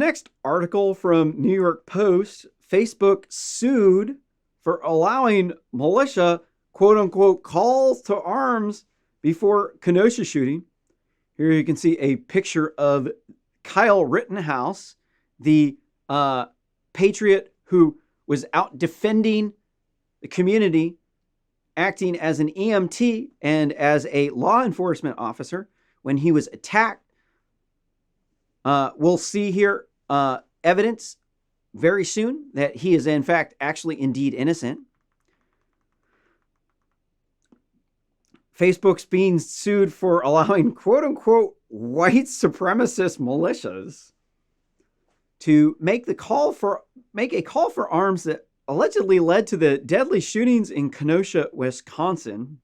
next article from New York Post, Facebook sued for allowing militia, quote unquote, calls to arms before Kenosha shooting. Here you can see a picture of Kyle Rittenhouse, the patriot who was out defending the community, acting as an EMT and as a law enforcement officer when he was attacked. We'll see here evidence very soon that he is in fact actually indeed innocent. Facebook's being sued for allowing quote unquote white supremacist militias to make a call for arms that allegedly led to the deadly shootings in Kenosha, Wisconsin.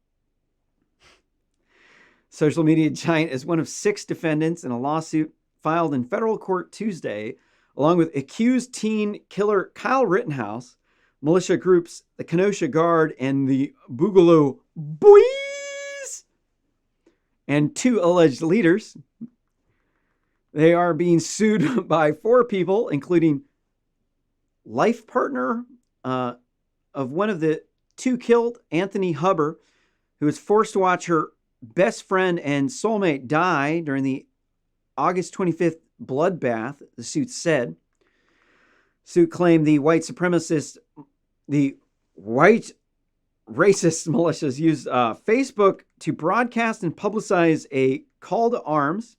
Social media giant is one of 6 defendants in a lawsuit filed in federal court Tuesday, along with accused teen killer Kyle Rittenhouse, militia groups the Kenosha Guard and the Boogaloo Boys, and 2 alleged leaders. They are being sued by 4 people, including life partner of one of the 2 killed, Anthony Hubbard, who was forced to watch her best friend and soulmate die during the August 25th bloodbath, the suit said. Suit claimed the white racist militias used Facebook to broadcast and publicize a call to arms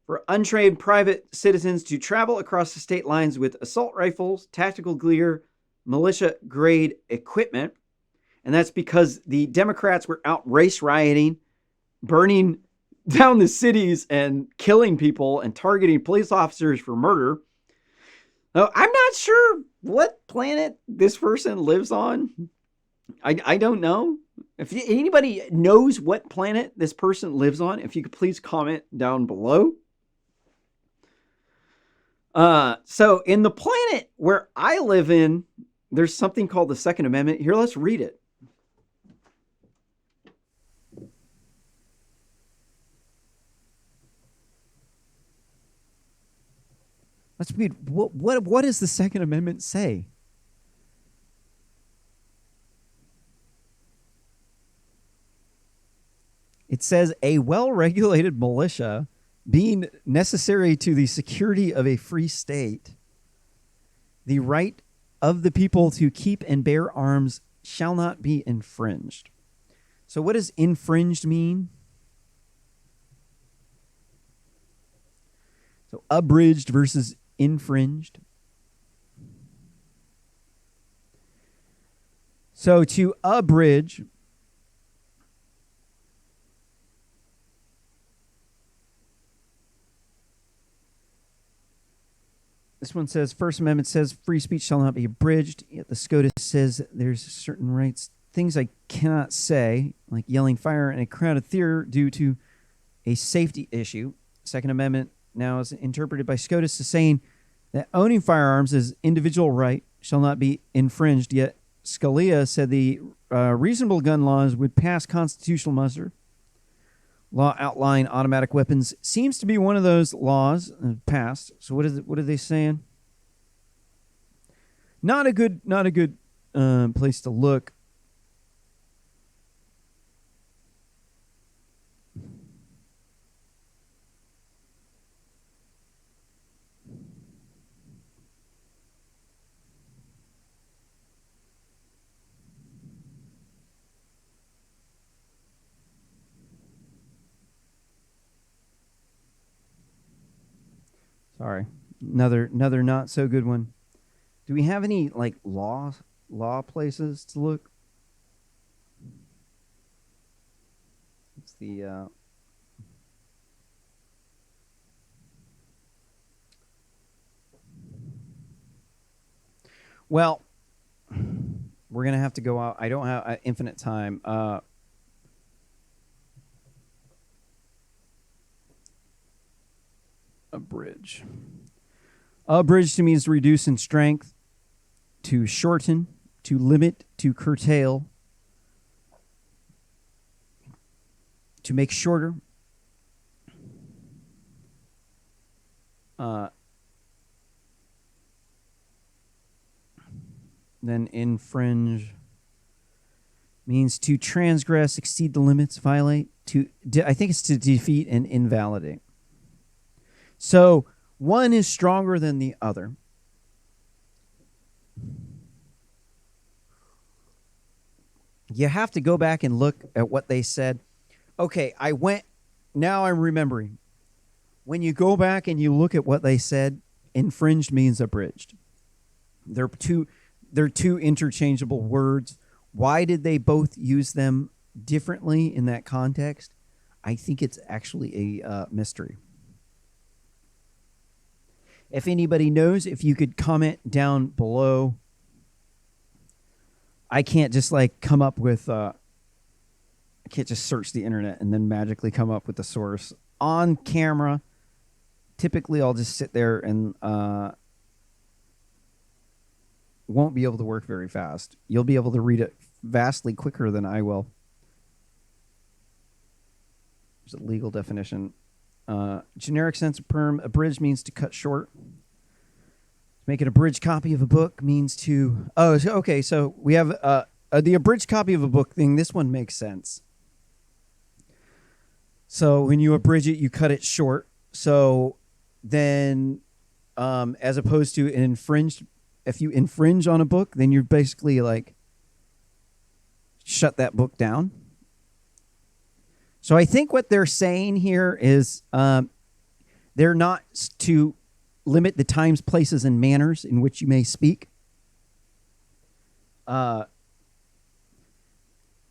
for untrained private citizens to travel across the state lines with assault rifles, tactical gear, militia-grade equipment. And that's because the Democrats were out race rioting, burning down the cities and killing people and targeting police officers for murder. Now, I'm not sure what planet this person lives on. I don't know. If anybody knows what planet this person lives on, if you could please comment down below. So in the planet where I live in, there's something called the Second Amendment. Here, let's read it. Let's read. What does the Second Amendment say? It says a well-regulated militia being necessary to the security of a free state, the right of the people to keep and bear arms shall not be infringed. So what does infringed mean? So abridged versus infringed. So to abridge this one says, First Amendment says free speech shall not be abridged. Yet the SCOTUS says there's certain rights, things I cannot say, like yelling fire in a crowded theater due to a safety issue. Second Amendment now is interpreted by SCOTUS as saying that owning firearms as individual right shall not be infringed. Yet Scalia said the reasonable gun laws would pass constitutional muster. Law outlining automatic weapons seems to be one of those laws passed. So what is it? What are they saying? Not a good place to look. Sorry, another not so good one. Do we have any like law places to look? It's the well, we're gonna have to go out. I don't have infinite time. Abridge. Abridge means to reduce in strength, to shorten, to limit, to curtail, to make shorter, Then infringe means to transgress, exceed the limits, violate. I think it's to defeat and invalidate. So one is stronger than the other. You have to go back and look at what they said. Okay, now I'm remembering. When you go back and you look at what they said, infringed means abridged. They're two interchangeable words. Why did they both use them differently in that context? I think it's actually a mystery. If anybody knows, if you could comment down below. I can't just come up with, I can't just search the internet and then magically come up with the source on camera. Typically, I'll just sit there and won't be able to work very fast. You'll be able to read it vastly quicker than I will. There's a legal definition. Generic sense of perm, abridged means to cut short. Make an abridged copy of a book means to... Oh, okay, so we have the abridged copy of a book thing. This one makes sense. So when you abridge it, you cut it short. So then, as opposed to an infringed... If you infringe on a book, then you're basically shut that book down. So I think what they're saying here is they're not to limit the times, places, and manners in which you may speak.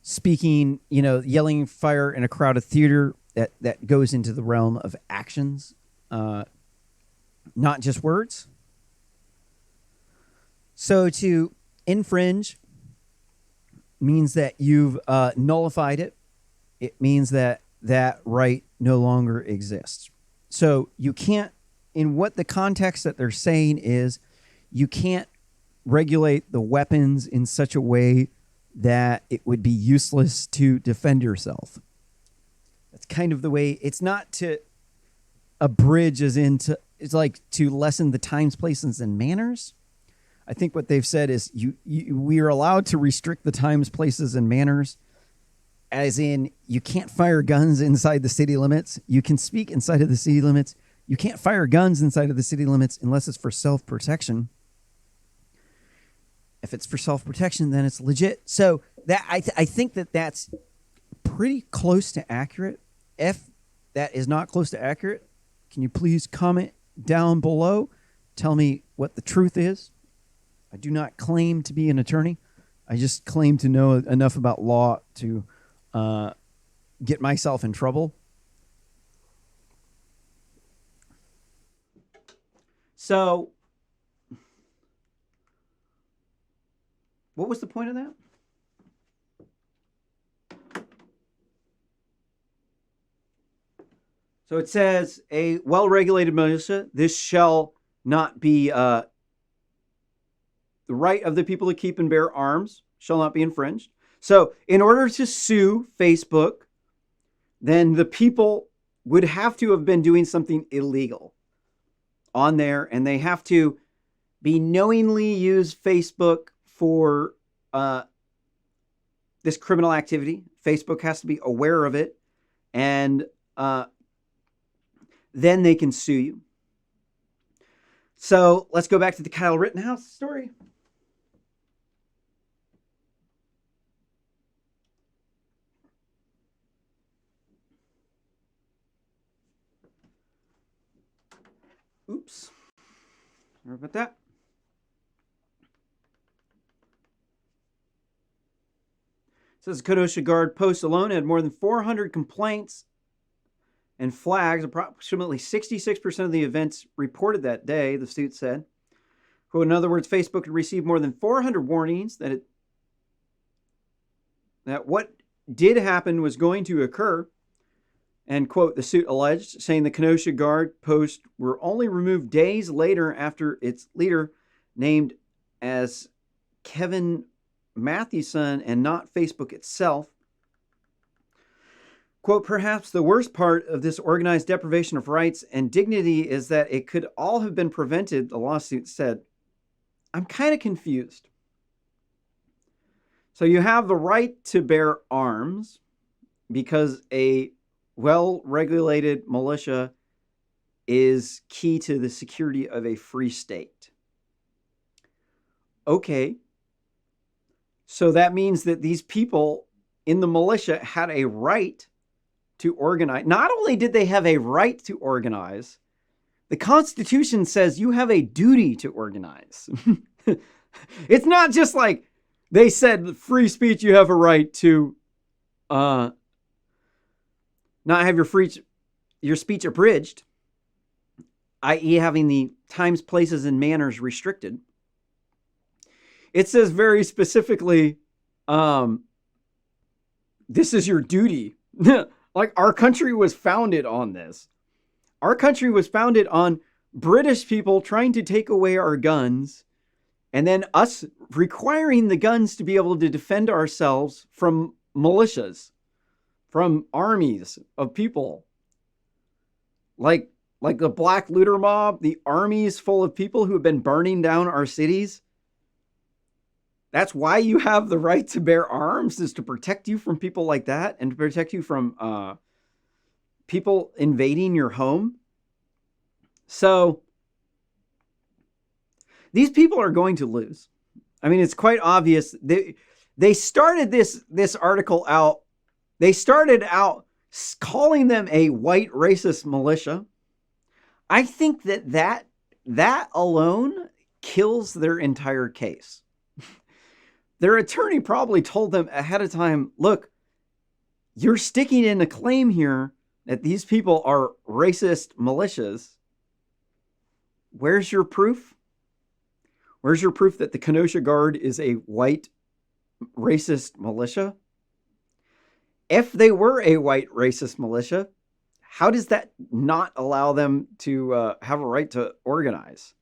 Speaking, yelling fire in a crowded theater, that goes into the realm of actions, not just words. So to infringe means that you've nullified it. It means that that right no longer exists. So you can't, in what the context that they're saying is, you can't regulate the weapons in such a way that it would be useless to defend yourself. That's kind of the way. It's not to abridge as into, it's like to lessen the times, places, and manners. I think what they've said is we are allowed to restrict the times, places, and manners, as in you can't fire guns inside the city limits. You can speak inside of the city limits. You can't fire guns inside of the city limits unless it's for self-protection. If it's for self-protection, then it's legit. So that I think that's pretty close to accurate. If that is not close to accurate, can you please comment down below? Tell me what the truth is. I do not claim to be an attorney. I just claim to know enough about law to get myself in trouble. So, what was the point of that? So it says, a well-regulated militia, this shall not be, the right of the people to keep and bear arms shall not be infringed. So in order to sue Facebook, then the people would have to have been doing something illegal on there, and they have to be knowingly use Facebook for this criminal activity. Facebook has to be aware of it, and then they can sue you. So let's go back to the Kyle Rittenhouse story. Oops. Sorry about that. It says Kenosha Guard post alone had more than 400 complaints and flags. Approximately 66% of the events reported that day, the suit said. Quote, in other words, Facebook had received more than 400 warnings that what did happen was going to occur. And, quote, the suit alleged, saying the Kenosha Guard posts were only removed days later after its leader, named as Kevin Mathewson and not Facebook itself. Quote, perhaps the worst part of this organized deprivation of rights and dignity is that it could all have been prevented, the lawsuit said. I'm kind of confused. So you have the right to bear arms because a well-regulated militia is key to the security of a free state. Okay. So that means that these people in the militia had a right to organize. Not only did they have a right to organize, the Constitution says you have a duty to organize. It's not just like they said free speech, you have a right to not have your speech abridged, i.e. having the times, places, and manners restricted. It says very specifically, this is your duty. Like, our country was founded on this. Our country was founded on British people trying to take away our guns and then us requiring the guns to be able to defend ourselves from militias, from armies of people. Like the Black Looter Mob, the armies full of people who have been burning down our cities. That's why you have the right to bear arms, is to protect you from people like that and to protect you from people invading your home. So these people are going to lose. I mean, it's quite obvious. They started this article out. They started out calling them a white racist militia. I think that alone kills their entire case. Their attorney probably told them ahead of time, look, you're sticking in a claim here that these people are racist militias. Where's your proof? Where's your proof that the Kenosha Guard is a white racist militia? If they were a white racist militia, how does that not allow them to have a right to organize?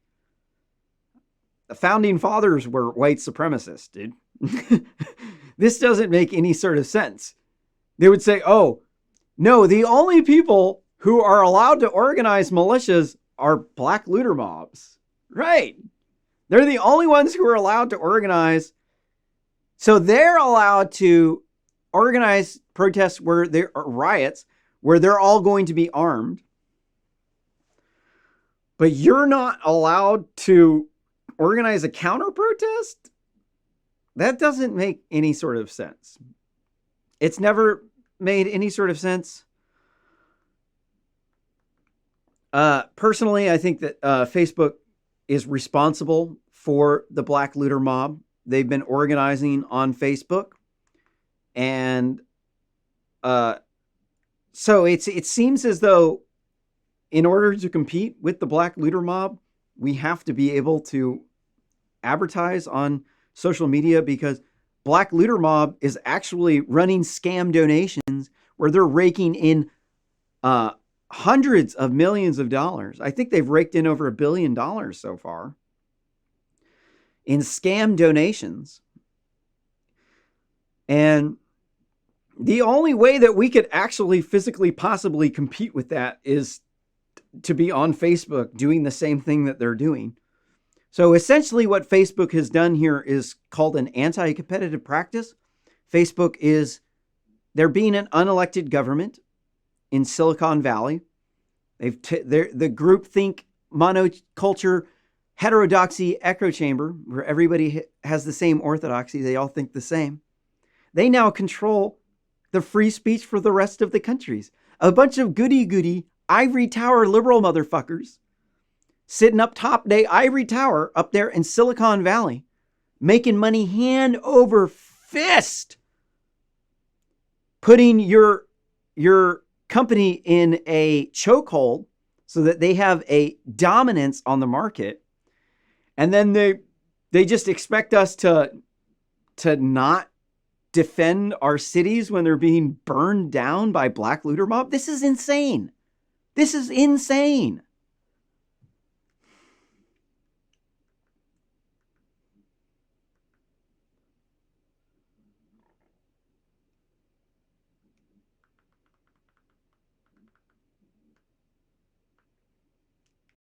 The founding fathers were white supremacists, dude. This doesn't make any sort of sense. They would say, oh, no, the only people who are allowed to organize militias are black looter mobs. Right. They're the only ones who are allowed to organize. So they're allowed to organize protests where there are riots, where they're all going to be armed. But you're not allowed to organize a counter protest? That doesn't make any sort of sense. It's never made any sort of sense. Personally, I think that Facebook is responsible for the Black Looter Mob. They've been organizing on Facebook. And so it seems as though in order to compete with the Black Looter Mob, we have to be able to advertise on social media, because Black Looter Mob is actually running scam donations where they're raking in hundreds of millions of dollars. I think they've raked in over $1 billion so far in scam donations. And the only way that we could actually physically possibly compete with that is to be on Facebook doing the same thing that they're doing. So essentially what Facebook has done here is called an anti-competitive practice. They're being an unelected government in Silicon Valley. The groupthink, monoculture, heterodoxy echo chamber, where everybody has the same orthodoxy. They all think the same. They now control the free speech for the rest of the countries. A bunch of goody-goody ivory tower liberal motherfuckers sitting up top day ivory tower up there in Silicon Valley, making money hand over fist, putting your company in a chokehold so that they have a dominance on the market. And then they just expect us to not defend our cities when they're being burned down by Black Looter Mob. This is insane. This is insane.